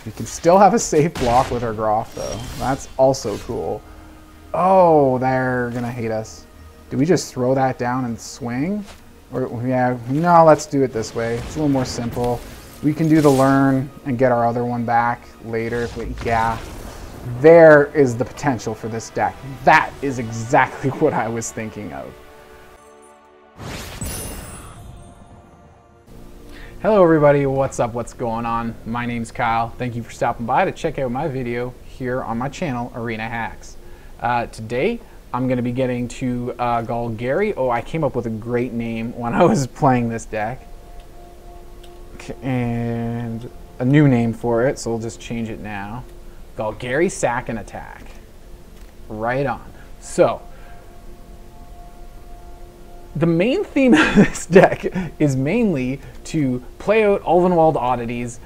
We can still have a safe block with our Groff, though. That's also cool. Oh, they're gonna hate us. Do we just throw that down and swing? Or, yeah, no, let's do it this way. It's a little more simple. We can do the learn and get our other one back later. If we, yeah, there is the potential for this deck. That is exactly what I was thinking of. Hello everybody, what's up, what's going on? My name's Kyle. Thank you for stopping by to check out my video here on my channel, Arena Hacks. Today, I'm going to be getting to Golgari. Oh, I came up with a great name when I was playing this deck. And a new name for it, so we'll just change it now. Golgari Sac Attack. Right on. So, the main theme of this deck is mainly to play out Ulvenwald Oddities,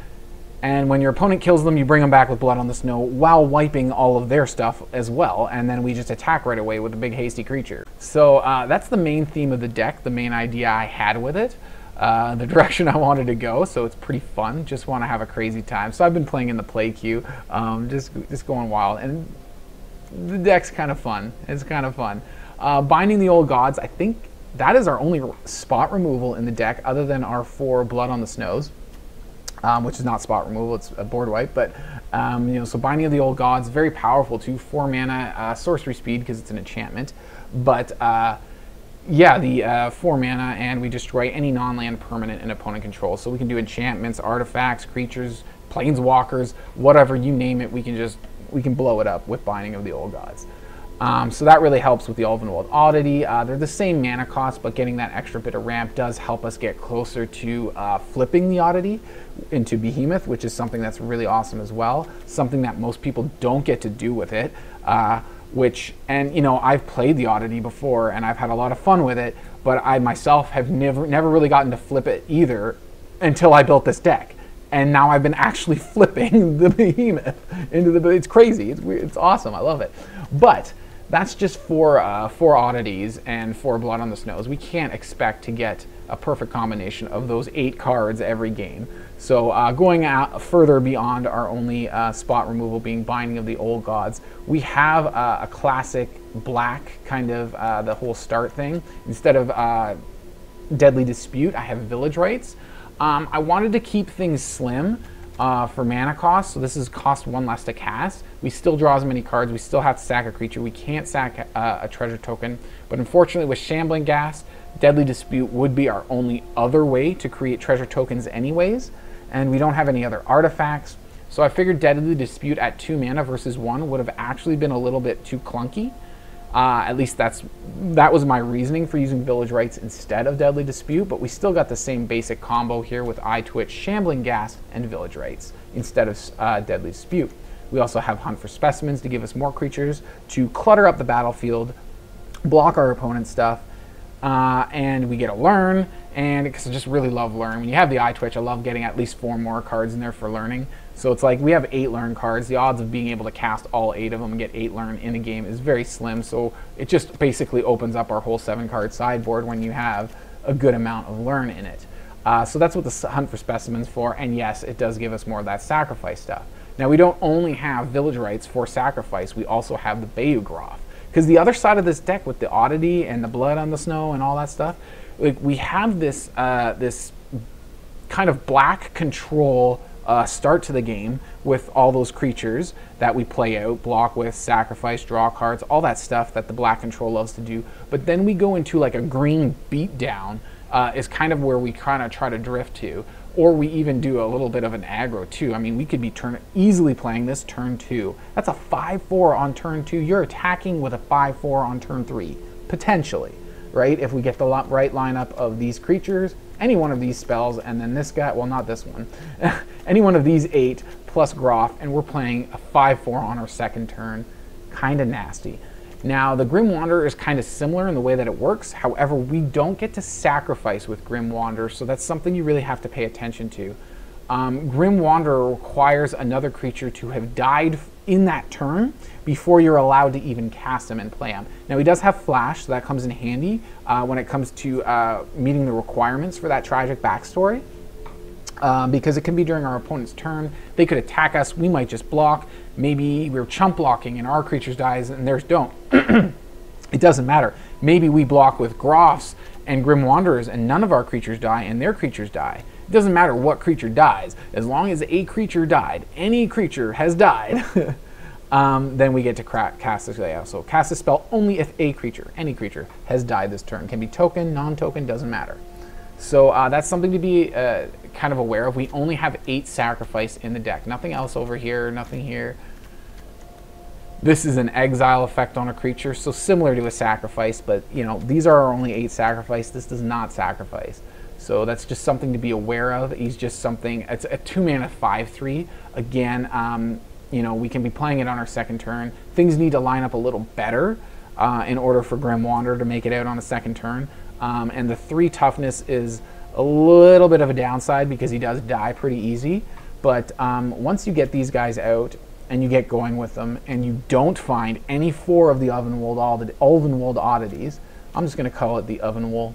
and when your opponent kills them, you bring them back with Blood on the Snow while wiping all of their stuff as well, and then we just attack right away with a big hasty creature. So that's the main theme of the deck, the main idea I had with it, the direction I wanted to go, so it's pretty fun. Just want to have a crazy time. So I've been playing in the play queue, just going wild, and the deck's kind of fun. It's kind of fun. Binding the Old Gods, I think that is our only spot removal in the deck other than our 4 Blood on the Snows, which is not spot removal, it's a board wipe. But, you know, so Binding of the Old Gods, very powerful too, 4 mana, sorcery speed because it's an enchantment. But, yeah, the 4 mana, and we destroy any non-land permanent an opponent controls. So we can do enchantments, artifacts, creatures, planeswalkers, whatever, you name it, we can blow it up with Binding of the Old Gods. So that really helps with the Ulvenwald Oddity. They're the same mana cost, but getting that extra bit of ramp does help us get closer to flipping the Oddity into Behemoth, which is something that's really awesome as well. Something that most people don't get to do with it, and you know, I've played the Oddity before and I've had a lot of fun with it, but I myself have never really gotten to flip it either until I built this deck. And now I've been actually flipping the Behemoth into the, it's crazy, it's weird, it's awesome, I love it. But that's just for 4 Oddities and 4 Blood on the Snows. We can't expect to get a perfect combination of those 8 cards every game. So going out further beyond our only spot removal being Binding of the Old Gods, we have a classic black kind of the whole start thing. Instead of Deadly Dispute, I have Village Rites. I wanted to keep things slim for mana cost, so this is cost 1 less to cast. We still draw as many cards, we still have to sack a creature, we can't sack a treasure token, but unfortunately with Shambling Ghast, Deadly Dispute would be our only other way to create treasure tokens anyways, and we don't have any other artifacts, so I figured Deadly Dispute at 2 mana versus 1 would have actually been a little bit too clunky. At least that was my reasoning for using Village Rites instead of Deadly Dispute, but we still got the same basic combo here with Eyetwitch, Shambling Ghast, and Village Rites instead of Deadly Dispute. We also have Hunt for Specimens to give us more creatures to clutter up the battlefield, block our opponent's stuff, and we get a Learn, and because I just really love Learn. When you have the Eyetwitch, I love getting at least 4 more cards in there for learning. So it's like we have 8 Learn cards. The odds of being able to cast all 8 of them and get 8 Learn in a game is very slim. So it just basically opens up our whole 7-card sideboard when you have a good amount of Learn in it. So that's what the Hunt for Specimens for. And yes, it does give us more of that sacrifice stuff. Now we don't only have Village Rites for sacrifice. We also have the Bayou Groff. Because the other side of this deck with the Oddity and the Blood on the Snow and all that stuff, like we have this this kind of black control start to the game with all those creatures that we play out, block with, sacrifice, draw cards, all that stuff that the black control loves to do. But then we go into like a green beatdown is kind of where we kind of try to drift to. Or we even do a little bit of an aggro too. I mean, we could be easily playing this turn 2. That's a 5-4 on turn 2. You're attacking with a 5-4 on turn 3, potentially, right? If we get the right lineup of these creatures, any one of these spells, and then this guy, well, not this one, any one of these 8 plus Groff, and we're playing a 5-4 on our second turn. Kind of nasty. Now, the Grim Wanderer is kind of similar in the way that it works. However, we don't get to sacrifice with Grim Wanderer, so that's something you really have to pay attention to. Grim Wanderer requires another creature to have died in that turn before you're allowed to even cast him and play him. Now, he does have Flash, so that comes in handy when it comes to meeting the requirements for that tragic backstory. because it can be during our opponent's turn. They could attack us, we might just block. Maybe we're chump blocking and our creatures dies and theirs don't. It doesn't matter. Maybe we block with Groffs and Grim Wanderers and none of our creatures die and their creatures die. It doesn't matter what creature dies. As long as a creature died, any creature has died, then we get to cast this spell. So cast a spell only if a creature, any creature, has died this turn. Can be token, non-token, doesn't matter. So that's something to be kind of aware of. We only have 8 sacrifice in the deck. Nothing else over here, nothing here. This is an exile effect on a creature, so similar to a sacrifice, but you know, these are our only 8 sacrifice. This does not sacrifice. So that's just something to be aware of. He's just something, it's a 2-mana 5/3. Again, you know, we can be playing it on our second turn. Things need to line up a little better in order for Grim Wanderer to make it out on a second turn. And the 3 toughness is a little bit of a downside because he does die pretty easy. But once you get these guys out and you get going with them and you don't find any 4 of the Ulvenwald Oddities, I'm just going to call it the Oven Wool.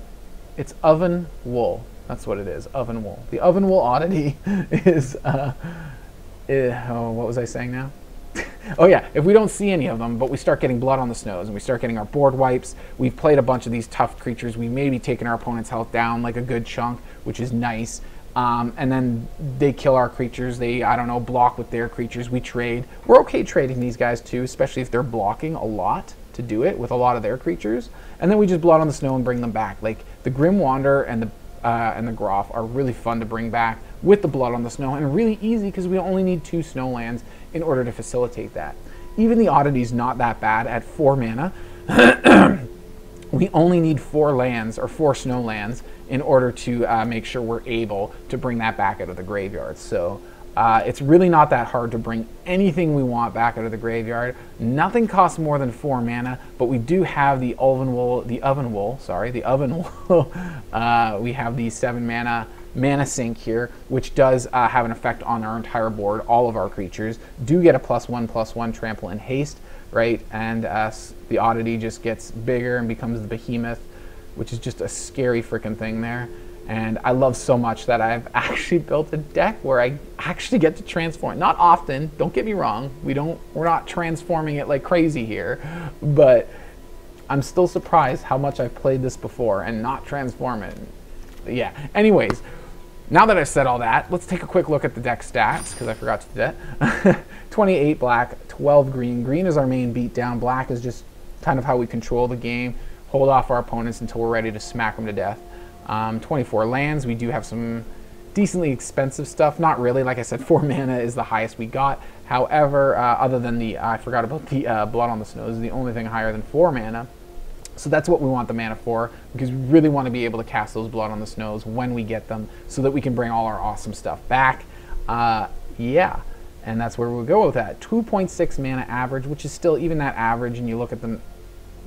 It's Oven Wool. That's what it is, Oven Wool. The Oven Wool Oddity is, oh, what was I saying now? Oh yeah, if we don't see any of them, but we start getting blood on the snows and we start getting our board wipes, we've played a bunch of these tough creatures, we may be taking our opponent's health down like a good chunk, which is nice. And then they kill our creatures, they, I don't know, block with their creatures, we trade. We're okay trading these guys too, especially if they're blocking a lot to do it with a lot of their creatures. And then we just blood on the snow and bring them back. Like the Grim Wanderer and the Groff are really fun to bring back with the blood on the snow, and really easy because we only need 2 snowlands in order to facilitate that. Even the Oddity's not that bad at 4 mana. We only need 4 lands or 4 snowlands in order to make sure we're able to bring that back out of the graveyard. So it's really not that hard to bring anything we want back out of the graveyard. Nothing costs more than 4 mana, but we do have the Oven Wool. We have the 7 mana sink here, which does have an effect on our entire board. All of our creatures do get a +1/+1 trample and haste, right? And the Oddity just gets bigger and becomes the Behemoth, which is just a scary freaking thing there. And I love so much that I've actually built a deck where I actually get to transform. Not often, don't get me wrong. We're not transforming it like crazy here, but I'm still surprised how much I've played this before and not transform it. But yeah, anyways, now that I've said all that, let's take a quick look at the deck stats, because I forgot to do that. 28 black, 12 green. Green is our main beatdown. Black is just kind of how we control the game, hold off our opponents until we're ready to smack them to death. 24 lands. We do have some decently expensive stuff. Not really. Like I said, 4 mana is the highest we got. However, other than the, I forgot about the Blood on the Snows, is the only thing higher than 4 mana. So that's what we want the mana for, because we really want to be able to cast those Blood on the Snows when we get them, so that we can bring all our awesome stuff back. Yeah, and that's where we'll go with that. 2.6 mana average, which is still, even that average, and you look at the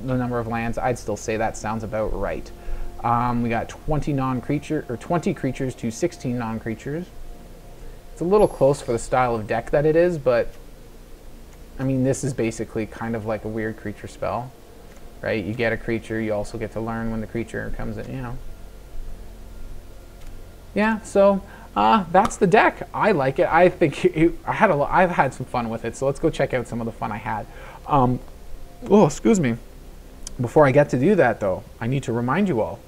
number of lands, I'd still say that sounds about right. We got 20 creatures to 16 non-creatures. It's a little close for the style of deck that it is, but I mean, this is basically kind of like a weird creature spell, right? You get a creature, you also get to learn when the creature comes in, you know. Yeah, so that's the deck. I like it. I think I've had some fun with it, so let's go check out some of the fun I had. Oh, excuse me. Before I get to do that, though, I need to remind you all,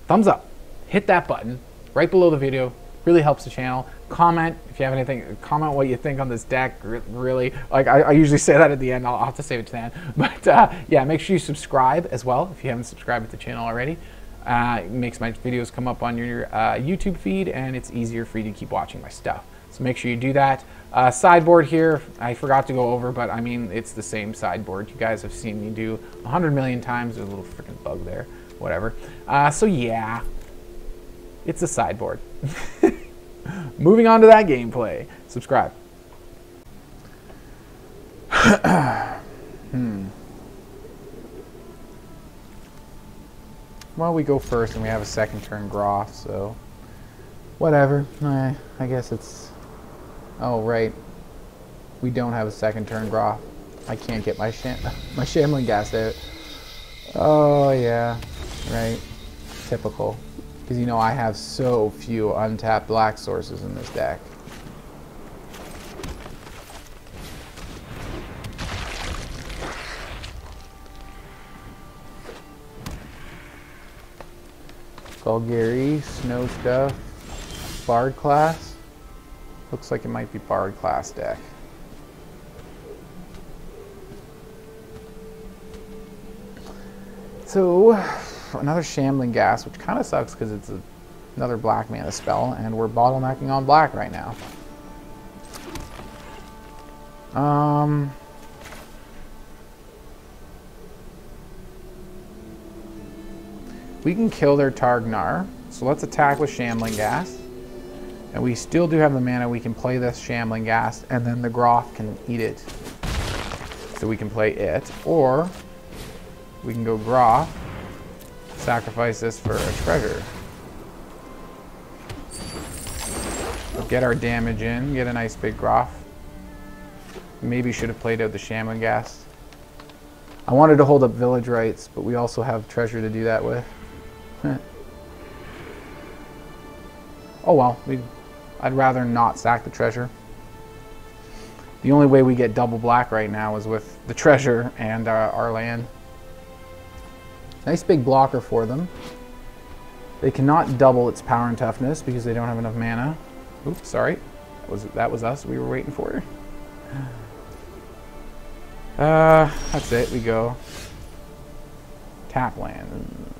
thumbs up, hit that button right below the video, really helps the channel. Comment if you have anything, comment what you think on this deck, really. Like I usually say that at the end, I'll have to save it to the end. But yeah, make sure you subscribe as well if you haven't subscribed to the channel already. It makes my videos come up on your YouTube feed, and it's easier for you to keep watching my stuff. So make sure you do that. Sideboard here, I forgot to go over, but I mean, it's the same sideboard. You guys have seen me do 100 million times. There's a little freaking bug there, whatever. So yeah, it's a sideboard. Moving on to that gameplay. Subscribe. Well, we go first and we have a second turn Groff, so whatever. I guess it's... Oh, right. We don't have a second turn Groff. I can't get my Shambling Ghast out. Oh, yeah. Right. Typical. Because, you know, I have so few untapped black sources in this deck. Golgari, Snow Stuff, Bard class. Looks like it might be Bard class deck. So, another Shambling Ghast, which kind of sucks because it's another black mana spell, and we're bottlenecking on black right now. We can kill their Targnar, so let's attack with Shambling Ghast. And we still do have the mana, we can play this Shambling Ghast, and then the Groff can eat it. So we can play it, or we can go Groff, sacrifice this for a treasure. We'll get our damage in, get a nice big Groff. Maybe should have played out the Shambling Ghast. I wanted to hold up Village Rites, but we also have treasure to do that with. Oh well, I'd rather not sack the treasure. The only way we get double black right now is with the treasure and our land. Nice big blocker for them. They cannot double its power and toughness because they don't have enough mana. Oops, sorry. That was us we were waiting for. That's it, we go. Tap land.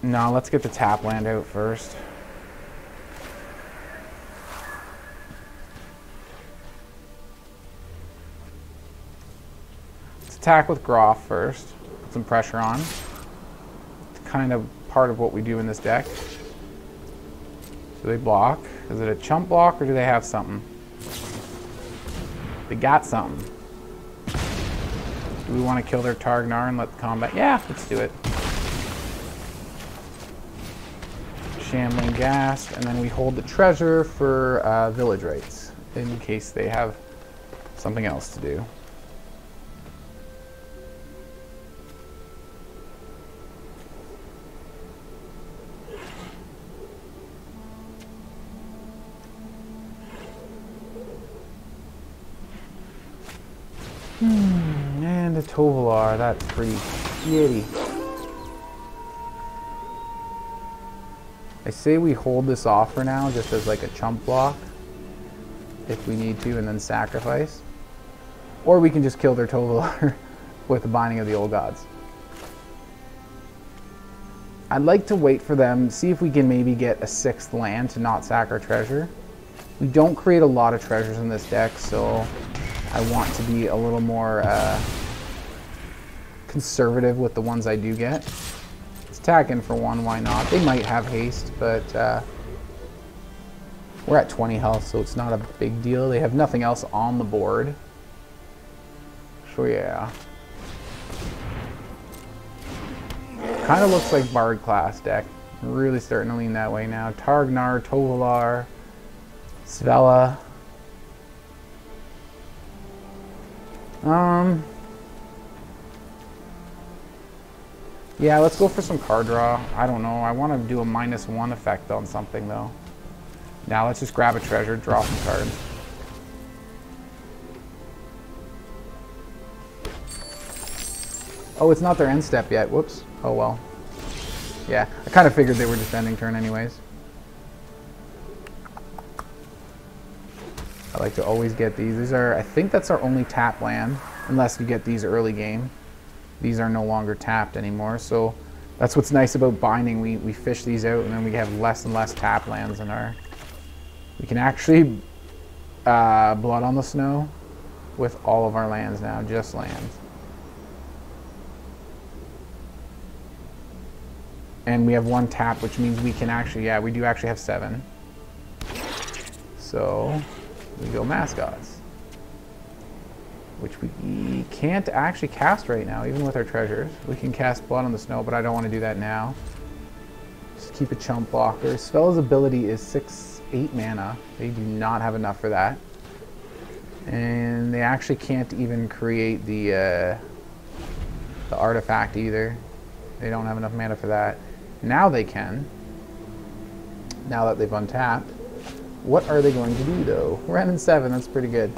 No, let's get the tap land out first. Let's attack with Groff first. Put some pressure on. It's kind of part of what we do in this deck. So they block. Is it a chump block or do they have something? They got something. Do we want to kill their Targnar and let the combat? Yeah, let's do it. Shambling Ghast, and then we hold the treasure for Village Rites in case they have something else to do. And a Tovolar, that's pretty shitty. I say we hold this off for now, just as like a chump block, if we need to, and then sacrifice. Or we can just kill their Tovolar with the Binding of the Old Gods. I'd like to wait for them, see if we can maybe get a 6th land to not sack our treasure. We don't create a lot of treasures in this deck, so I want to be a little more conservative with the ones I do get. Attack in for 1, why not? They might have haste, but we're at 20 health, so it's not a big deal. They have nothing else on the board. So yeah. Kind of looks like Bard class deck. Really starting to lean that way now. Targnar, Tovolar, Svella. Yeah, let's go for some card draw. I don't know. I want to do a -1 effect on something, though. Now let's just grab a treasure, draw some cards. Oh, it's not their end step yet. Whoops. Oh, well. Yeah, I kind of figured they were just ending turn anyways. I like to always get these. These are, I think that's our only tap land, unless you get these early game. These are no longer tapped anymore, so that's what's nice about binding. We fish these out, and then we have less and less tap lands in our... We can actually Blood on the Snow with all of our lands now, just lands. And we have 1 tap, which means we can actually, yeah, we do actually have 7. So we go Mascots, which we can't actually cast right now, even with our treasures. We can cast Blood on the Snow, but I don't want to do that now. Just keep a chump blocker. Spell's ability is 6/8 mana. They do not have enough for that. And they actually can't even create the artifact either. They don't have enough mana for that. Now they can. Now that they've untapped. What are they going to do, though? We're in 7. That's pretty good.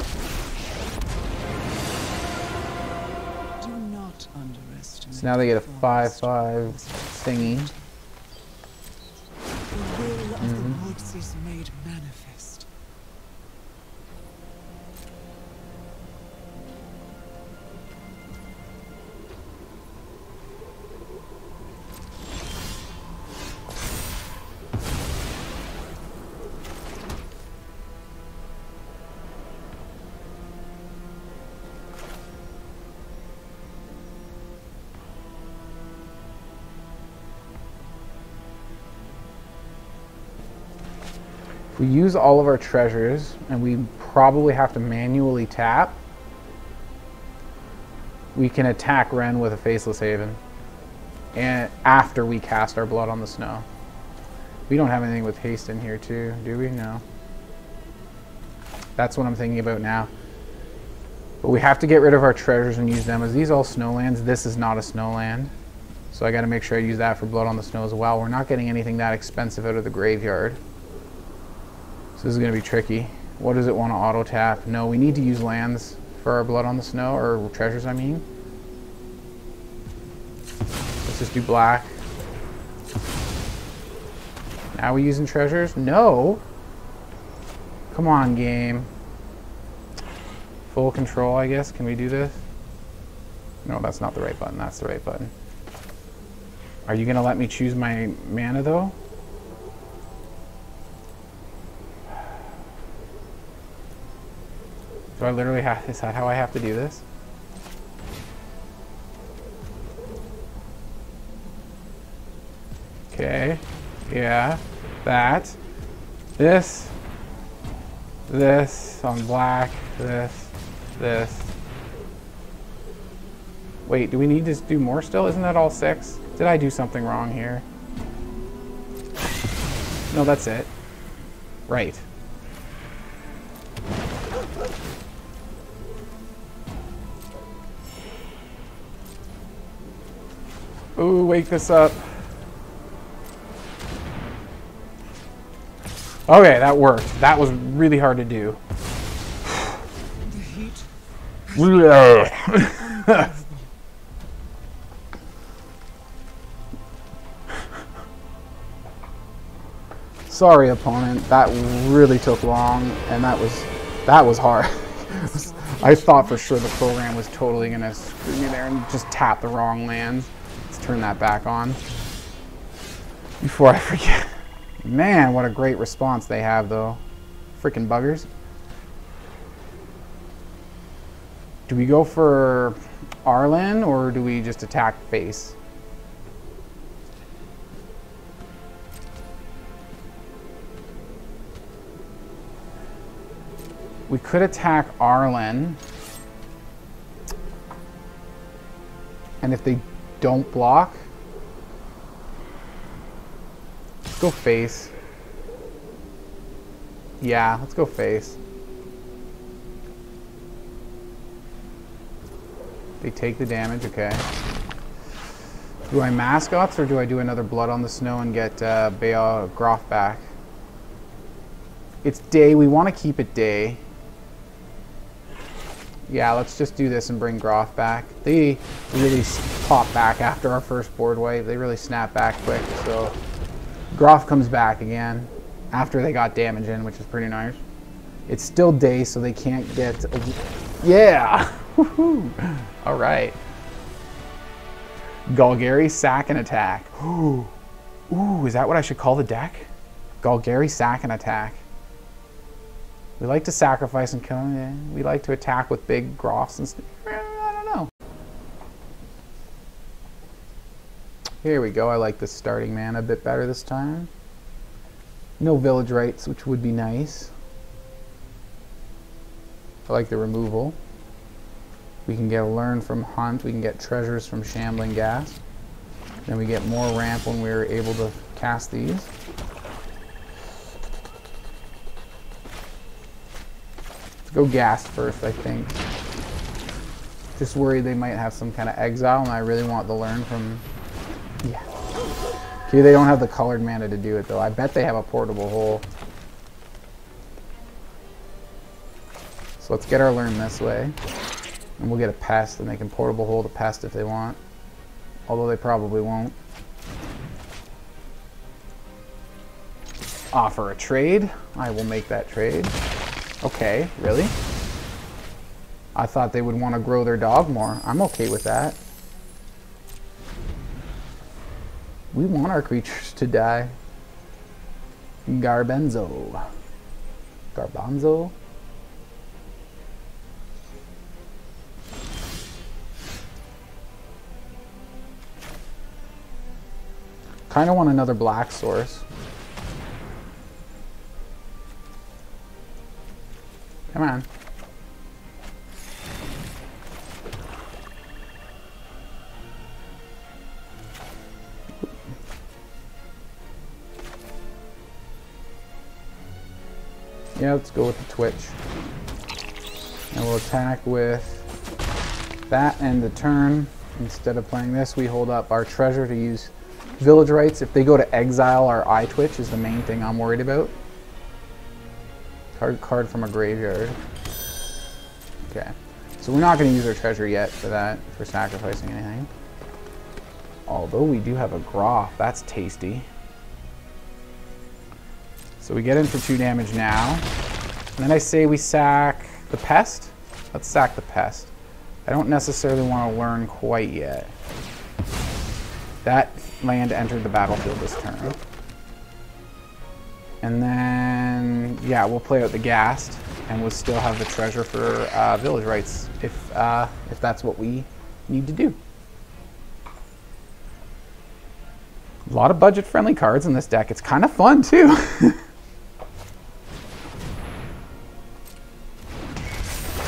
Do not underestimate. So now they get a 5/5 thingy. The will of the woods is made manifest. If we use all of our treasures, and we probably have to manually tap, we can attack Ren with a Faceless Haven, and after we cast our Blood on the Snow. We don't have anything with haste in here too, do we? No. That's what I'm thinking about now. But we have to get rid of our treasures and use them. Is these all snowlands? This is not a snowland. So I gotta make sure I use that for Blood on the Snow as well. We're not getting anything that expensive out of the graveyard. So this is going to be tricky. What does it want to auto tap? No, we need to use lands for our Blood on the Snow, or treasures, I mean. Let's just do black. Now we using treasures? No! Come on, game. Full control, I guess. Can we do this? No, that's not the right button. That's the right button. Are you going to let me choose my mana, though? Do I literally have, is that how I have to do this? Okay, yeah, that, this on black, this. Wait, do we need to do more still? Isn't that all 6? Did I do something wrong here? No, that's it. Right. Ooh, wake this up. Okay, that worked. That was really hard to do. The heat. Sorry, opponent. That really took long, and that was hard. I thought for sure the program was totally gonna screw me there and just tap the wrong lands. Let's turn that back on before I forget. Man, what a great response they have, though. Freaking buggers. Do we go for Arlen, or do we just attack face? We could attack Arlen. And if they don't block, let's go face. Yeah, let's go face. They take the damage, okay. Do I mascots, or do I do another Blood on the Snow and get Bayou Groff back? It's day, we want to keep it day. Yeah, let's just do this and bring Groff back. They really pop back after our first board wipe. They really snap back quick, so Groff comes back again after they got damage in, which is pretty nice. It's still day, so they can't get... Yeah! Woohoo! All right. Golgari, Sac Attack. Ooh, is that what I should call the deck? Golgari, Sac Attack. We like to sacrifice and kill him. We like to attack with big Groffs and stuff. I don't know. Here we go. I like the starting mana a bit better this time. No Village Rites, which would be nice. I like the removal. We can get a learn from Hunt. We can get treasures from Shambling Ghast. Then we get more ramp when we're able to cast these. Go Ghast first, I think. Just worried they might have some kind of exile, and I really want the learn from Okay, they don't have the colored mana to do it though. I bet they have a portable hole. So let's get our learn this way. And we'll get a pest, and they can portable hole the pest if they want. Although they probably won't. Offer a trade. I will make that trade. Okay, really? I thought they would want to grow their dog more. I'm okay with that. We want our creatures to die. Garbanzo. Garbanzo? Kind of want another black source. Come on. Yeah, let's go with the Twitch. And we'll attack with that end of turn. Instead of playing this, we hold up our treasure to use Village Rites. If they go to exile, our Eyetwitch is the main thing I'm worried about. Card from a graveyard. Okay. So we're not going to use our treasure yet for that, for sacrificing anything. Although we do have a Groff. That's tasty. So we get in for 2 damage now. And then I say we sack the Pest. Let's sack the Pest. I don't necessarily want to learn quite yet. That land entered the battlefield this turn. And then, yeah, we'll play out the Ghast, and we'll still have the treasure for Village Rites if that's what we need to do. A lot of budget-friendly cards in this deck. It's kind of fun, too.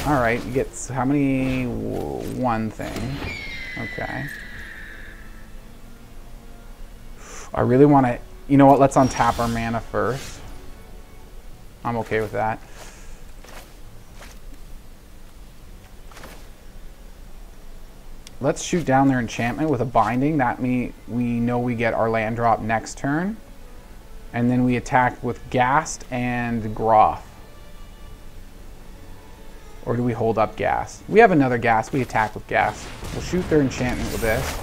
All right, you get how many? 1 thing. Okay. I really want to... You know what? Let's untap our mana first. I'm okay with that. Let's shoot down their enchantment with a binding. That means we know we get our land drop next turn. And then we attack with Ghast and Groff. Or do we hold up Ghast? We have another Ghast. We attack with Ghast. We'll shoot their enchantment with this.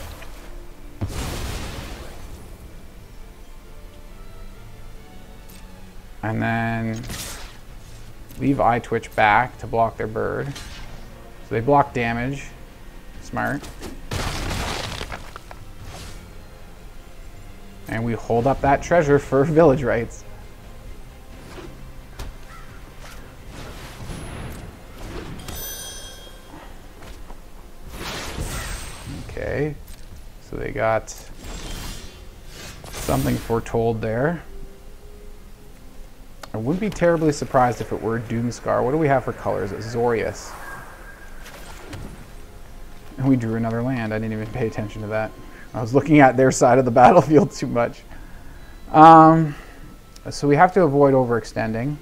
And then leave Eyetwitch back to block their bird. So they block damage. Smart. And we hold up that treasure for Village Rites. Okay. So they got something foretold there. I wouldn't be terribly surprised if it were Doomscar. What do we have for colors? It's Zorius. And we drew another land. I didn't even pay attention to that. I was looking at their side of the battlefield too much. So we have to avoid overextending.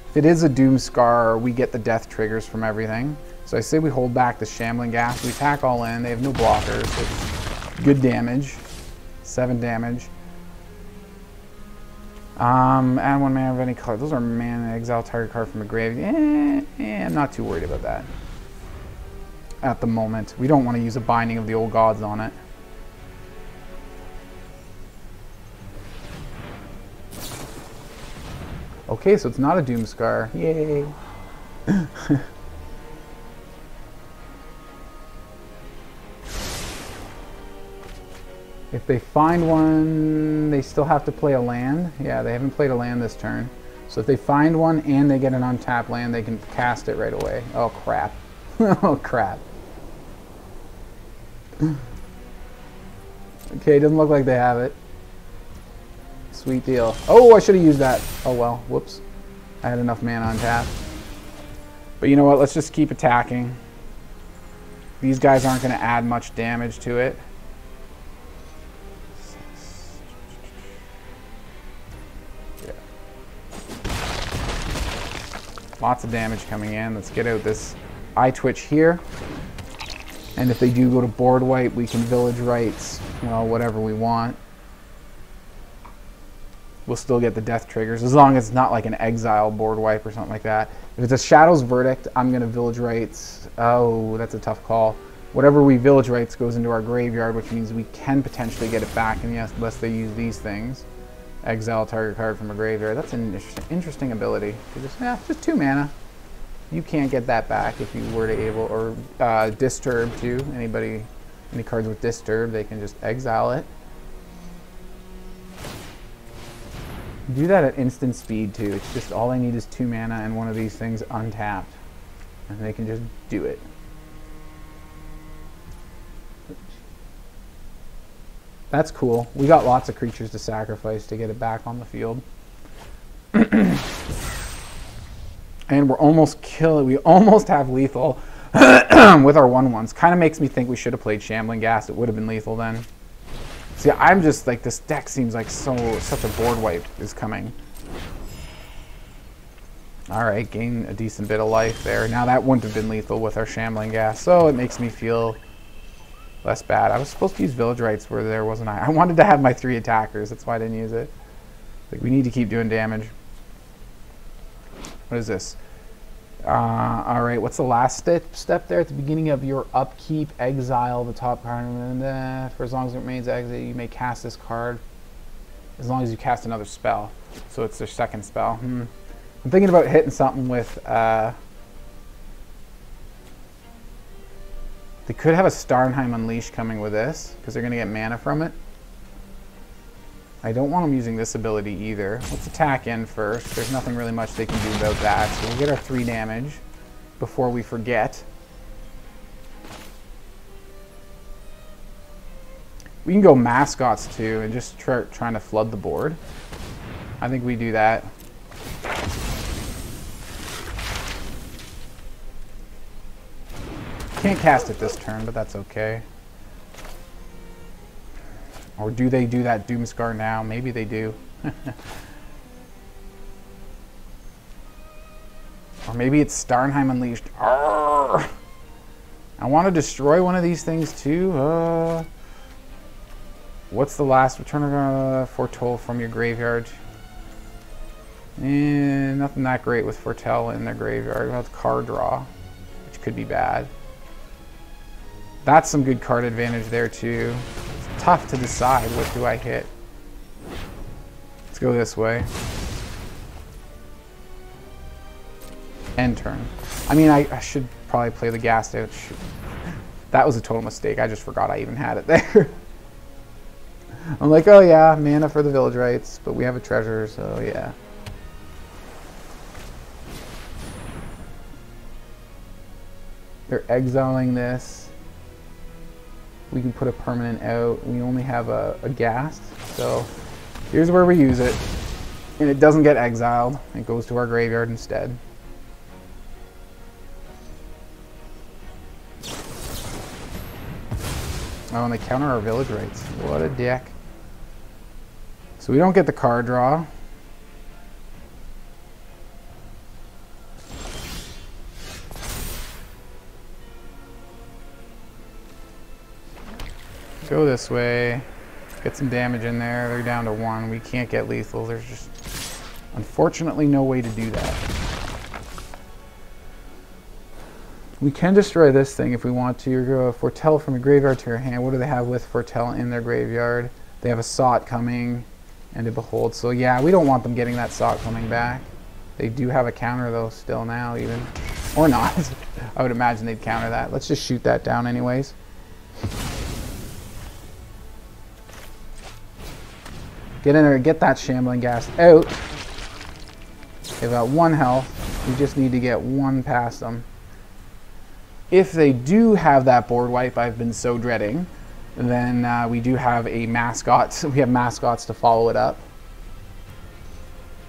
If it is a Doomscar, we get the death triggers from everything. So I say we hold back the Shambling Ghast. We attack all in. They have no blockers. It's good damage. 7 damage. Add 1 mana of any color. Those are mana. Exile target card from a grave. I'm not too worried about that. At the moment. We don't want to use a Binding of the Old Gods on it. Okay, so it's not a Doomscar. Yay! If they find one, they still have to play a land. Yeah, they haven't played a land this turn. So if they find one and they get an untapped land, they can cast it right away. Oh, crap. Oh, crap. Okay, doesn't look like they have it. Sweet deal. Oh, I should have used that. Oh, well. Whoops. I had enough mana on tap. But you know what? Let's just keep attacking. These guys aren't going to add much damage to it. Lots of damage coming in. Let's get out this Eyetwitch here. And if they do go to board wipe, we can Village Rites, well, whatever we want. We'll still get the death triggers, as long as it's not like an exile board wipe or something like that. If it's a Shadow's Verdict, I'm going to Village Rites. Oh, that's a tough call. Whatever we Village Rites goes into our graveyard, which means we can potentially get it back, and yes, unless they use these things. Exile target card from a graveyard. That's an interesting ability. Just 2 mana. You can't get that back if you were to able, or Disturb too. Any cards with Disturb, they can just exile it. Do that at instant speed too. It's just all I need is 2 mana and one of these things untapped. And they can just do it. That's cool. We got lots of creatures to sacrifice to get it back on the field. And we're almost killing. We almost have lethal with our 1/1s. Kind of makes me think we should have played Shambling Ghast. It would have been lethal then. See, I'm just like, this deck seems like such a board wipe is coming. Alright, gain a decent bit of life there. Now that wouldn't have been lethal with our Shambling Ghast, so it makes me feel less bad. I was supposed to use Village Rites where there wasn't I. I wanted to have my 3 attackers, that's why I didn't use it. Like, we need to keep doing damage. What is this? Alright, what's the last step there? At the beginning of your upkeep, exile the top card. For as long as it remains exiled, you may cast this card. As long as you cast another spell. So it's their second spell. I'm thinking about hitting something with... they could have a Starnheim Unleash coming with this, because they're going to get mana from it. I don't want them using this ability either. Let's attack in first. There's nothing really much they can do about that. So we'll get our 3 damage before we forget. We can go Mascots too and just trying to flood the board. I think we do that. Can't cast it this turn, but that's okay. Or do they do that Doomscar now? Maybe they do. Or maybe it's Starnheim Unleashed. Arrgh! I want to destroy one of these things too. What's the last return of Foretell from your graveyard? Nothing that great with Foretell in their graveyard. That's card draw, which could be bad. That's some good card advantage there too. It's tough to decide what do I hit. Let's go this way. End turn. I mean, I should probably play the Ghast out. That was a total mistake. I just forgot I even had it there. I'm like, oh yeah, mana for the Village Rites, but we have a treasure, so yeah. They're exiling this. We can put a permanent out. We only have a Ghast, so here's where we use it. And it doesn't get exiled. It goes to our graveyard instead. Oh, and they counter our Village Rites. What a dick. So we don't get the card draw. Go this way. Get some damage in there. They're down to 1. We can't get lethal. There's just, unfortunately, no way to do that. We can destroy this thing if we want to. Or go Foretell from your graveyard to your hand. What do they have with Foretell in their graveyard? They have a Sot coming and a Behold. So yeah, we don't want them getting that Sot coming back. They do have a counter though still now even. Or not. I would imagine they'd counter that. Let's just shoot that down anyways. Get in there and get that Shambling Ghast out. They've got 1 health. We just need to get 1 past them. If they do have that board wipe I've been so dreading, then we do have a mascot. We have mascots to follow it up,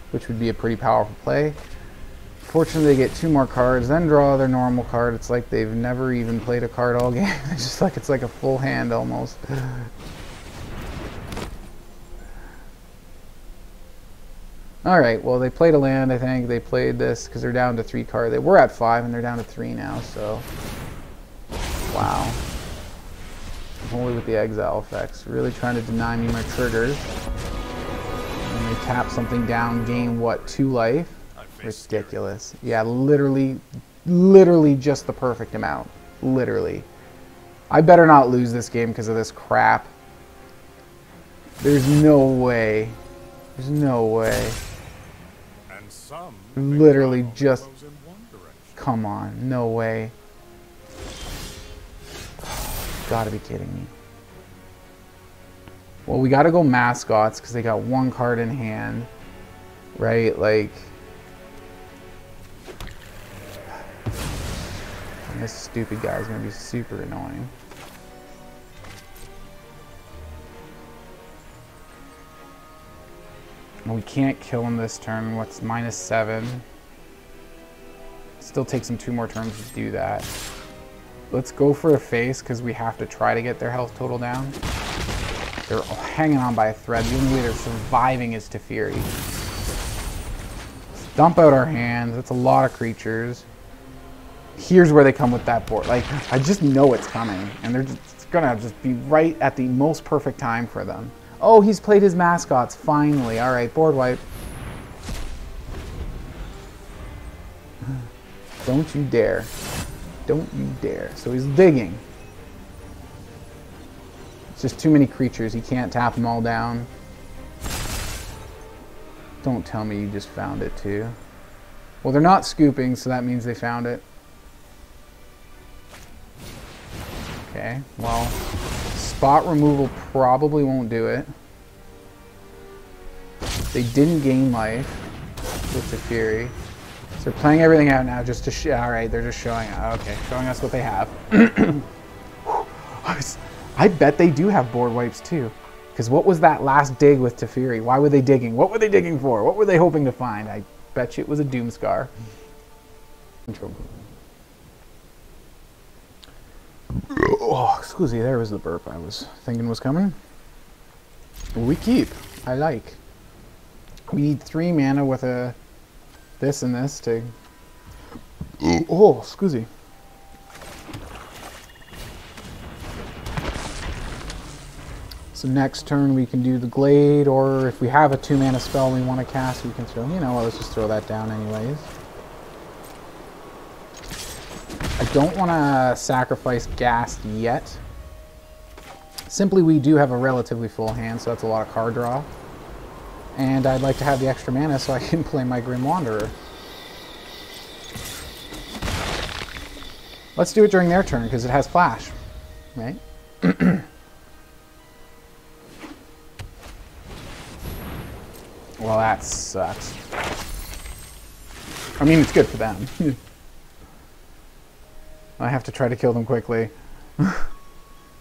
which would be a pretty powerful play. Fortunately, they get 2 more cards, then draw their normal card. It's like they've never even played a card all game. It's just like it's like a full hand almost. Alright, well they played a land, I think. They played this because they're down to 3 cards. They were at 5 and they're down to 3 now, so... Wow. Holy with the exile effects. Really trying to deny me my triggers. And they tap something down, gain what, 2 life? Ridiculous. Yeah, literally just the perfect amount. Literally. I better not lose this game because of this crap. There's no way. There's no way. And some Literally just... Come on. No way. Gotta be kidding me. Well, we gotta go mascots because they got 1 card in hand. Right? Like... And this stupid guy is gonna be super annoying. We can't kill him this turn. What's -7? Still takes him 2 more turns to do that. Let's go for a face because we have to try to get their health total down. They're hanging on by a thread. The only way they're surviving is Teferi. Let's dump out our hands. That's a lot of creatures. Here's where they come with that board. Like, I just know it's coming. And they're just gonna just be right at the most perfect time for them. Oh, he's played his mascots, finally. All right, board wipe. Don't you dare. Don't you dare. So he's digging. It's just too many creatures. He can't tap them all down. Don't tell me you just found it too. Well, they're not scooping, so that means they found it. Okay, well... Spot removal probably won't do it. They didn't gain life with the Fury. So they're playing everything out now just to alright, they're just showing okay, showing us what they have. I bet they do have board wipes too. Because what was that last dig with Teferi? Why were they digging? What were they digging for? What were they hoping to find? I bet you it was a Doomscar. Oh, excuse me, there was the burp I was thinking was coming. We keep. I like. We need 3 mana with a this and this to... Oh, excuse me. So next turn we can do the Glade, or if we have a 2 mana spell we want to cast, we can throw... You know, let's just throw that down anyways. I don't want to sacrifice Ghast yet. Simply, we do have a relatively full hand, so that's a lot of card draw. And I'd like to have the extra mana so I can play my Grim Wanderer. Let's do it during their turn, because it has Flash, right? Well, that sucks. I mean, it's good for them. I have to try to kill them quickly. I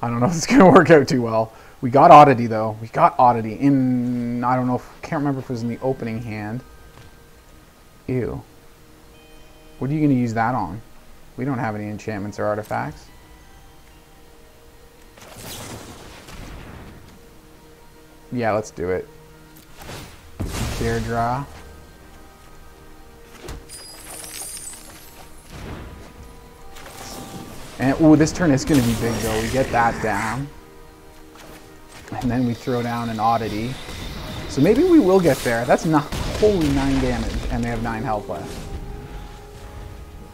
don't know if it's going to work out too well. We got Oddity, though. We got Oddity in... I don't know if... Can't remember if it was in the opening hand. Ew. What are you going to use that on? We don't have any enchantments or artifacts. Yeah, let's do it. Clear draw. And, ooh, this turn is going to be big, though. We get that down. And then we throw down an Oddity. So maybe we will get there. That's not... Holy 9 damage. And they have 9 health left.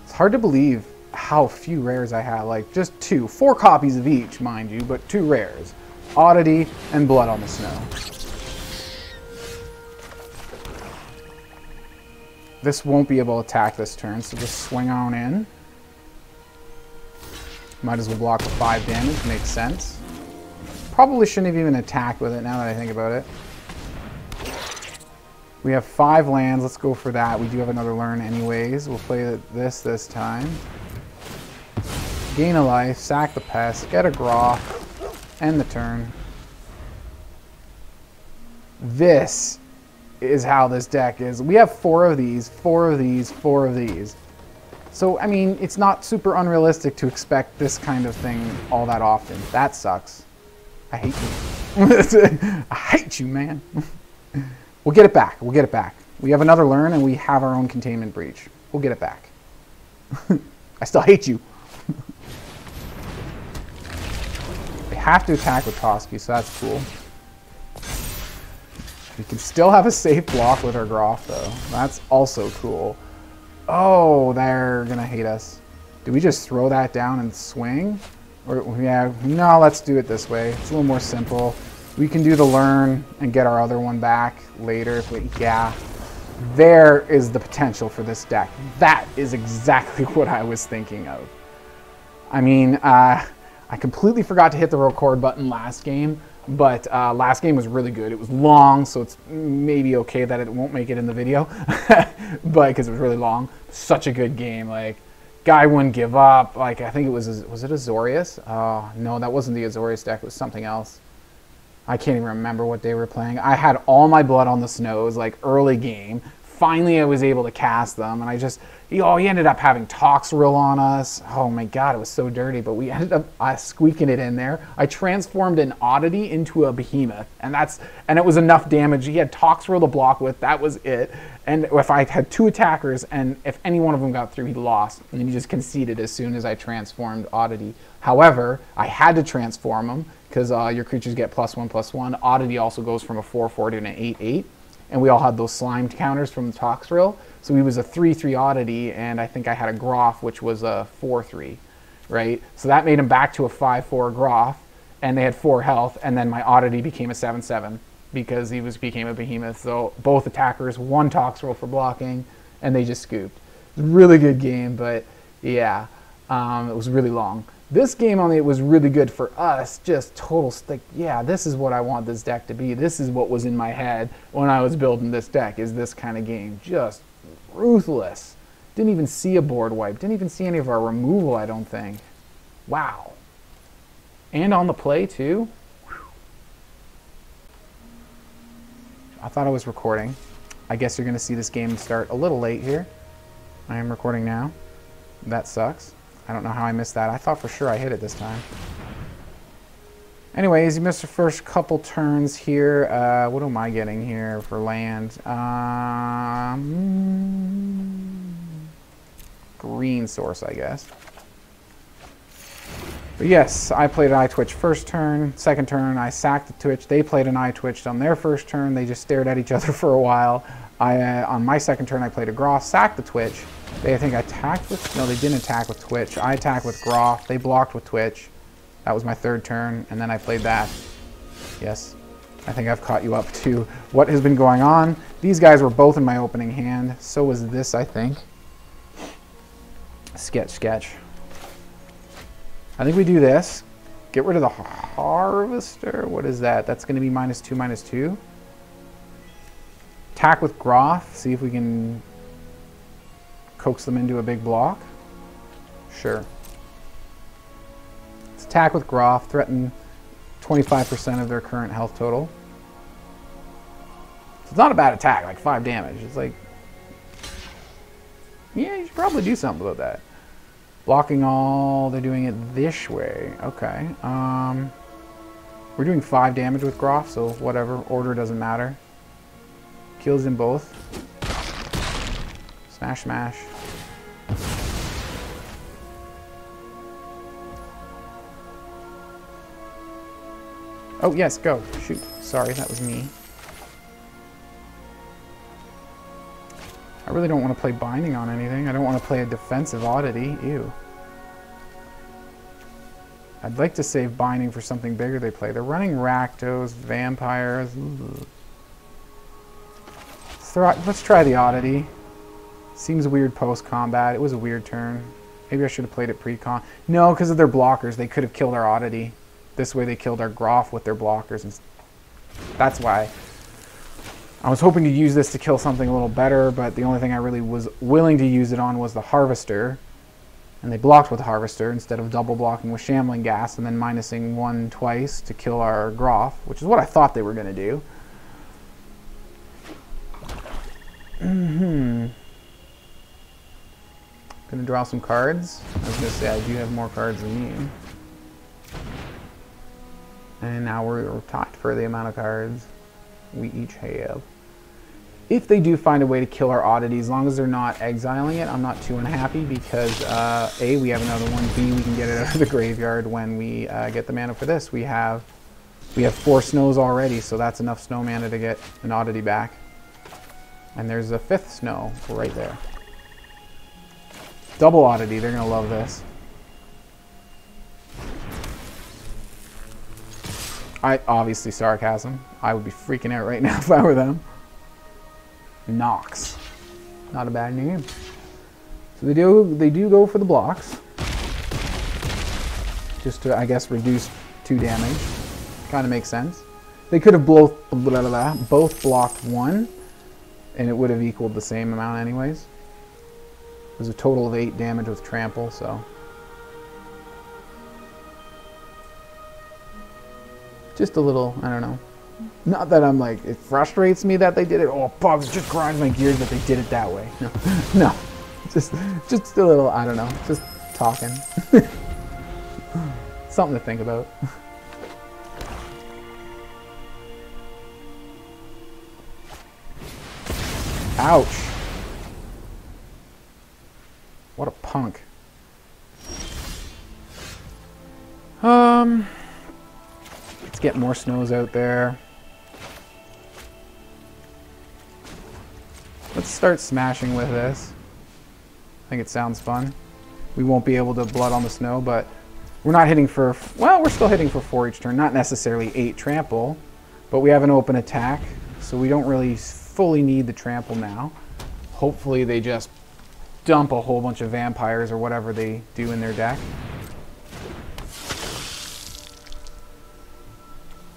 It's hard to believe how few rares I have. Like, just 2. 4 copies of each, mind you, but 2 rares. Oddity and Blood on the Snow. This won't be able to attack this turn, so just swing on in. Might as well block with 5 damage, makes sense. Probably shouldn't have even attacked with it now that I think about it. We have 5 lands, let's go for that. We do have another learn anyways. We'll play this time. Gain a life, sack the pest, get a Groff, end the turn. This is how this deck is. We have 4 of these, 4 of these, 4 of these. So, I mean, it's not super unrealistic to expect this kind of thing all that often. That sucks. I hate you. I hate you, man. We'll get it back. We'll get it back. We have another learn, and we have our own Containment Breach. We'll get it back. I still hate you. have to attack with Toski, so that's cool. We can still have a safe block with our Groff, though. That's also cool. Oh, they're gonna hate us. Do we just throw that down and swing? Or, yeah, no, let's do it this way. It's a little more simple. We can do the learn and get our other one back later. If we, yeah, there is the potential for this deck. That is exactly what I was thinking of. I mean, I completely forgot to hit the record button last game, but last game was really good. It was long, so it's maybe okay that it won't make it in the video, but because it was really long. Such a good game. Like, guy wouldn't give up. Like, I think it was it Azorius? Oh, no, that wasn't the Azorius deck. It was something else. I can't even remember what they were playing. I had all my blood on the snows, like, early game. Finally, I was able to cast them, and I just, he ended up having Toxrill on us. Oh my god, it was so dirty, but we ended up squeaking it in there. I transformed an Oddity into a Behemoth, and it was enough damage. He had Toxrill to block with, that was it. And if I had 2 attackers, and if any one of them got through, he lost. And then he just conceded as soon as I transformed Oddity. However, I had to transform him, because your creatures get +1/+1. Oddity also goes from a 4/4 to an 8/8. And we all had those slimed counters from the Toxrill. So he was a 3/3 Oddity, and I think I had a Groff, which was a 4/3, right? So that made him back to a 5/4 Groff, and they had 4 health, and then my Oddity became a 7/7 because he became a Behemoth. So both attackers, 1 Toxrill for blocking, and they just scooped. It was a really good game, but yeah, it was really long. This game only, it was really good for us, just total stick. Yeah, this is what I want this deck to be. This is what was in my head when I was building this deck, is this kind of game. Just ruthless. Didn't even see a board wipe. Didn't even see any of our removal, I don't think. Wow. And on the play, too. Whew. I thought I was recording. I guess you're going to see this game start a little late here. I am recording now. That sucks. I don't know how I missed that. I thought for sure I hit it this time. Anyways, you missed the first couple turns here. What am I getting here for land? Green source, I guess. But yes, I played an Eyetwitch first turn. Second turn, I sacked the Twitch. They played an Eyetwitch on their first turn. They just stared at each other for a while. On my second turn, I played a Groff, sacked the Twitch. I think I attacked with... No, they didn't attack with Twitch. I attacked with Groff. They blocked with Twitch. That was my third turn, and then I played that. Yes. I think I've caught you up to what has been going on. These guys were both in my opening hand. So was this, I think. Sketch. I think we do this. Get rid of the Harvester. What is that? That's going to be -2/-2. Attack with Groff. See if we can... coax them into a big block? Sure. Let's attack with Groff, threaten 25% of their current health total. So it's not a bad attack, like 5 damage. It's like, yeah, you should probably do something about that. Blocking all, they're doing it this way. Okay. We're doing 5 damage with Groff, so whatever, order doesn't matter. Kills them both. Smash, smash. Oh, yes, go. Shoot. Sorry, that was me. I really don't want to play Binding on anything. I don't want to play a defensive Oddity. Ew. I'd like to save Binding for something bigger they play. They're running Rakdos, Vampires. Let's try the Oddity. Seems weird post-combat. It was a weird turn. Maybe I should have played it pre-con. No, because of their blockers. They could have killed our Oddity. This way they killed our Groff with their blockers. And that's why. I was hoping to use this to kill something a little better, but the only thing I really was willing to use it on was the Harvester. And they blocked with the Harvester instead of double blocking with Shambling Ghast and then minusing 1 twice to kill our Groff, which is what I thought they were going to do. Gonna draw some cards. I was gonna say I do have more cards than you. And now we're tied for the amount of cards we each have. If they do find a way to kill our oddity, as long as they're not exiling it, I'm not too unhappy because A, we have another one, B, we can get it out of the graveyard when we get the mana for this. We have 4 snows already, so that's enough snow mana to get an oddity back. And there's a 5th snow right there. Double oddity, they're going to love this. Obviously sarcasm. I would be freaking out right now if I were them. Nox. Not a bad name. So they do go for the blocks. Just to, I guess, reduce 2 damage. Kind of makes sense. They could have both blocked 1, and it would have equaled the same amount anyways. There's a total of 8 damage with trample, so. Just a little, I don't know. Not that I'm like, it frustrates me that they did it. Oh, bugs, just grinds my gears that they did it that way. No, no. Just a little, I don't know. Just talking. Something to think about. Ouch. What a punk. Let's get more snows out there. Let's start smashing with this. I think it sounds fun. We won't be able to blood on the snow, but we're not hitting for, well, we're still hitting for 4 each turn. Not necessarily 8 trample, but we have an open attack, so we don't really fully need the trample now. Hopefully they just dump a whole bunch of vampires or whatever they do in their deck.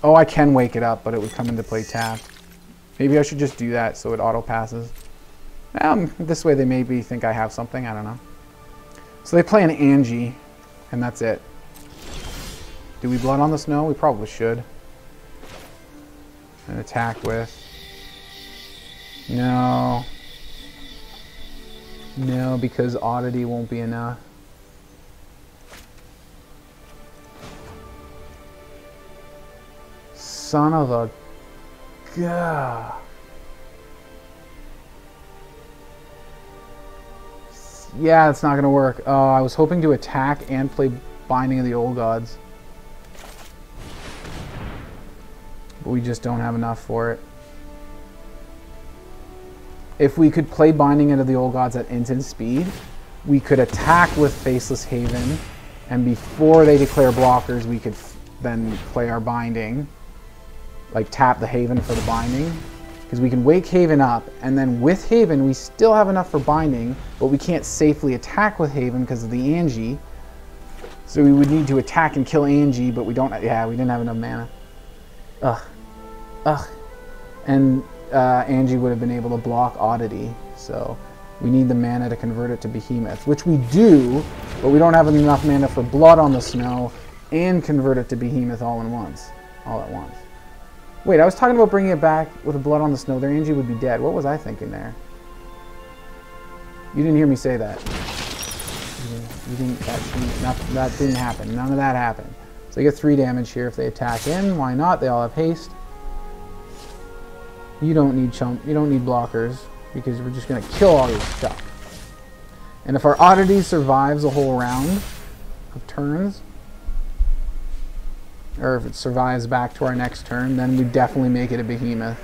Oh, I can wake it up, but it would come into play tapped. Maybe I should just do that so it auto passes. This way they maybe think I have something, I don't know. So they play an Angie, and that's it. Do we blood on the snow? We probably should. And attack with. No. No, because oddity won't be enough. Son of a... Gah. Yeah, it's not going to work. Oh, I was hoping to attack and play Binding of the Old Gods. But we just don't have enough for it. If we could play Binding of the Old Gods at instant speed, we could attack with Faceless Haven, and before they declare blockers, we could then play our Binding. Like tap the Haven for the Binding. Because we can wake Haven up, and then with Haven we still have enough for Binding, but we can't safely attack with Haven because of the Angie. So we would need to attack and kill Angie, but we don't, yeah, we didn't have enough mana. Ugh. Ugh. And Angie would have been able to block Oddity, so we need the mana to convert it to Behemoth, which we do, but we don't have enough mana for Blood on the Snow and convert it to Behemoth all at once. Wait, I was talking about bringing it back with a Blood on the Snow. Their Angie would be dead. What was I thinking there? You didn't hear me say that. That didn't happen. None of that happened. So they get 3 damage here if they attack in. Why not? They all have haste. You don't need blockers because we're just gonna kill all your stuff. And if our oddity survives a whole round of turns, or if it survives back to our next turn, then we definitely make it a Behemoth.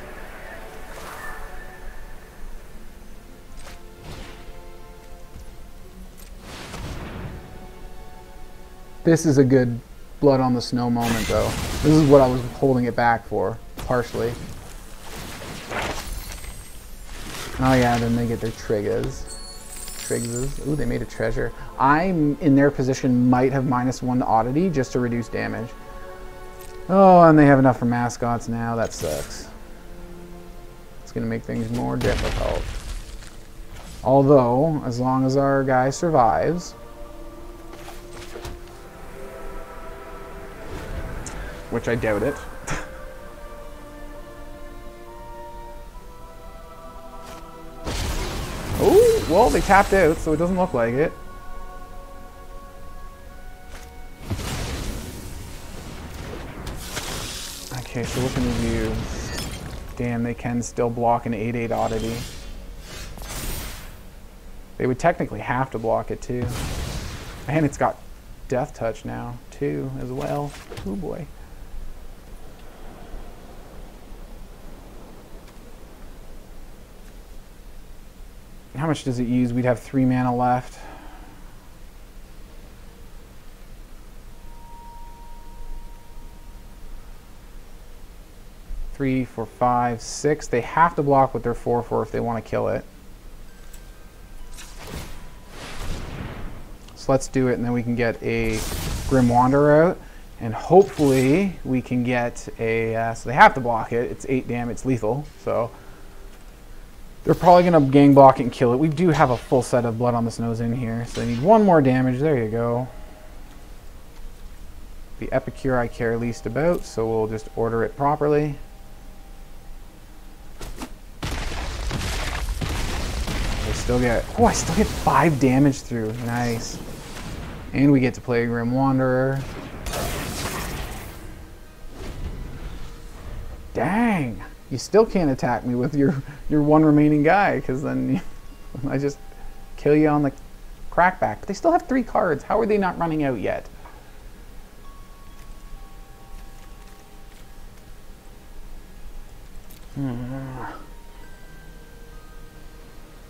This is a good Blood on the Snow moment, though. This is what I was holding it back for, partially. Oh yeah, then they get their Triggas. Ooh, they made a treasure. I'm in their position, might have -1 to oddity just to reduce damage. Oh, and they have enough for mascots now. That sucks. It's going to make things more difficult. Although, as long as our guy survives, which I doubt it. Oh, well, they tapped out, so it doesn't look like it. Okay, so what can we do? Damn, they can still block an 8/8 Oddity. They would technically have to block it too. And it's got Death Touch now too as well. Oh boy. How much does it use? We'd have 3 mana left. Three, 4, 5, 6. They have to block with their 4/4 if they want to kill it. So let's do it, and then we can get a Grim Wanderer out, and hopefully we can get a. So they have to block it. It's 8 damage. It's lethal. So they're probably gonna gang block it and kill it. We do have a full set of Blood on the Snows in here, so they need 1 more damage. There you go. The Epicure I care least about, so we'll just order it properly. Still get, oh, I still get 5 damage through. Nice. And we get to play Grim Wanderer. Dang. You still can't attack me with your 1 remaining guy, because then I just kill you on the crackback. But they still have 3 cards. How are they not running out yet?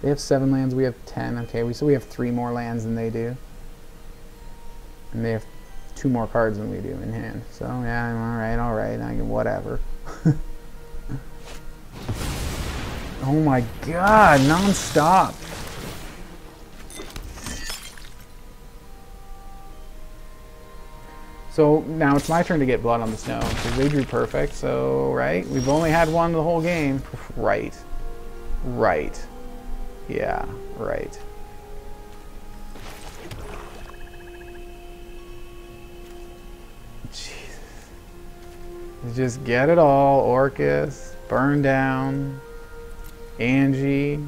They have 7 lands, we have 10. Okay, so we have 3 more lands than they do. And they have 2 more cards than we do in hand. So, yeah, alright, I can, whatever. Oh my god, non-stop. So, now it's my turn to get Blood on the Snow, because they drew perfect, so, right? We've only had 1 the whole game. Right. Right. Yeah, right. Jesus. Just get it all. Orcus, Burn Down, Angie,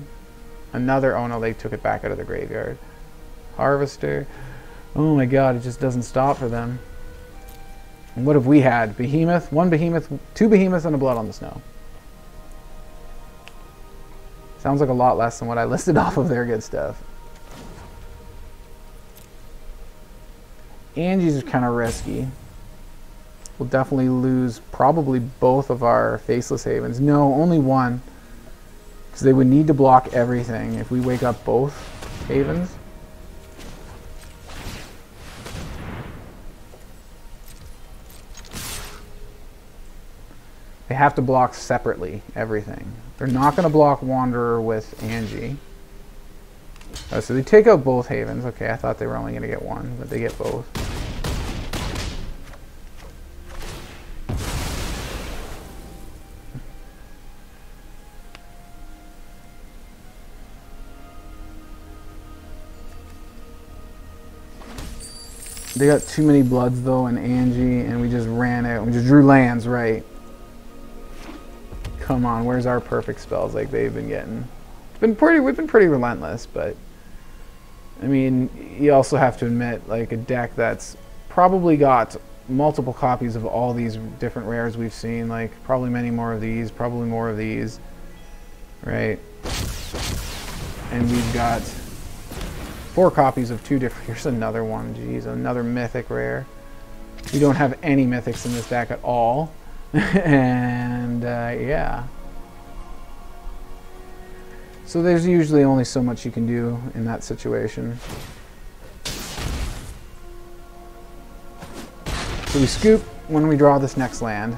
another, oh no, they took it back out of the graveyard. Harvester. Oh my god, it just doesn't stop for them. And what have we had? Behemoth, 1 Behemoth, 2 Behemoths, and a Blood on the Snow. Sounds like a lot less than what I listed off of their good stuff. Angie's is kind of risky. We'll definitely lose probably both of our Faceless Havens. No, only 1. Because they would need to block everything if we wake up both Havens. They have to block separately, everything. They're not going to block Wanderer with Angie. Oh, so they take out both Havens. Okay, I thought they were only going to get 1, but they get both. They got too many Bloods, though, and Angie, and we just ran out. We just drew lands, right? Come on, where's our perfect spells like they've been getting? We've been pretty relentless, but I mean, you also have to admit, like, a deck that's probably got multiple copies of all these different rares we've seen, like probably many more of these, probably more of these, right? And we've got 4 copies of 2 different, here's another one, geez, another mythic rare. We don't have any mythics in this deck at all. And yeah, so there's usually only so much you can do in that situation. So we scoop when we draw this next land.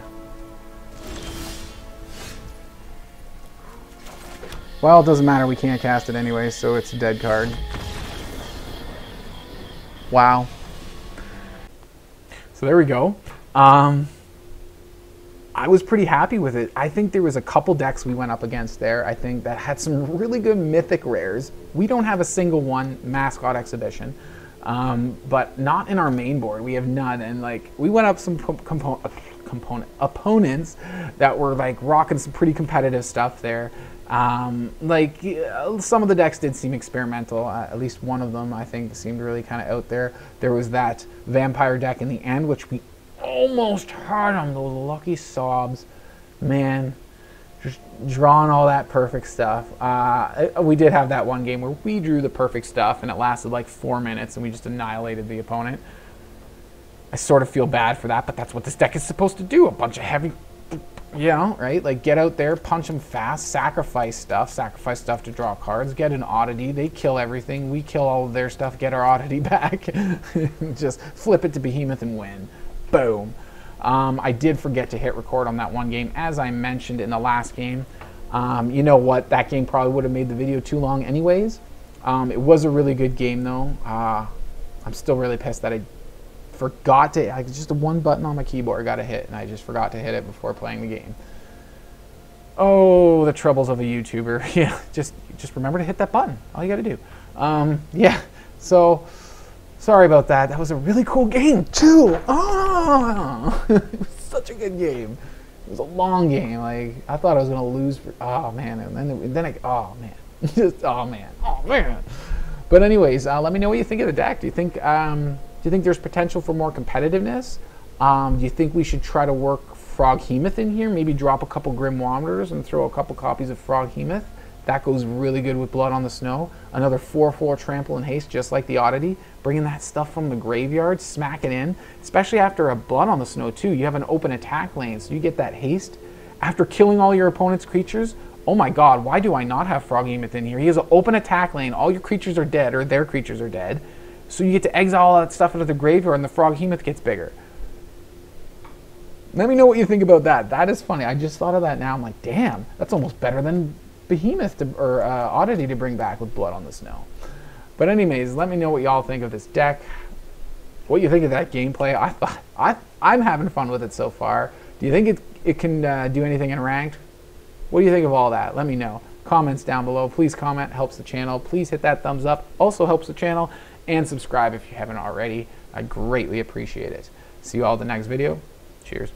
Well, it doesn't matter, we can't cast it anyway, so it's a dead card. Wow. So there we go. I was pretty happy with it. I think there was a couple decks we went up against there, I think, that had some really good mythic rares. We don't have a single one, Mascot Exhibition, but not in our main board. We have none, and like we went up some opponents that were like rocking some pretty competitive stuff there. Like some of the decks did seem experimental. At least one of them, I think, seemed really kind of out there. There was that vampire deck in the end, which we almost had on those lucky sobs. Man, just drawing all that perfect stuff. We did have that one game where we drew the perfect stuff, and it lasted like 4 minutes, and we just annihilated the opponent. I sort of feel bad for that, but that's what this deck is supposed to do. A bunch of heavy, you know, right? Like, get out there, punch them fast, sacrifice stuff to draw cards, get an oddity. They kill everything. We kill all of their stuff, get our oddity back. Just flip it to Behemoth and win. Boom. I did forget to hit record on that one game, as I mentioned in the last game. You know what? That game probably would have made the video too long anyways. It was a really good game, though. I'm still really pissed that I forgot to, just one button on my keyboard got a hit, and I just forgot to hit it before playing the game. Oh, the troubles of a YouTuber. Yeah, just remember to hit that button. All you got to do. Yeah, so sorry about that. That was a really cool game, too. Oh, it was such a good game. It was a long game. Like, I thought I was going to lose. Oh, man. And then oh, man. Just, oh, man. Oh, man. But anyways, let me know what you think of the deck. Do you think there's potential for more competitiveness? Do you think we should try to work Froghemoth in here? Maybe drop a couple Grim Wanderers and throw a couple copies of Froghemoth. That goes really good with Blood on the Snow. Another 4/4 trample and haste, just like the Oddity. Bringing that stuff from the graveyard, smack it in. Especially after a Blood on the Snow, too. You have an open attack lane, so you get that haste. After killing all your opponent's creatures, oh my god, why do I not have Froghemoth in here? He has an open attack lane. All your creatures are dead, or their creatures are dead. So you get to exile all that stuff into the graveyard, and the Froghemoth gets bigger. Let me know what you think about that. That is funny. I just thought of that now. I'm like, damn, that's almost better than Behemoth or Oddity to bring back with Blood on the Snow. But anyways, let me know what y'all think of this deck. What you think of that gameplay. I'm having fun with it so far. Do you think it can do anything in ranked? What do you think of all that? Let me know. Comments down below. Please comment. Helps the channel. Please hit that thumbs up. Also helps the channel. And subscribe if you haven't already. I greatly appreciate it. See you all in the next video. Cheers.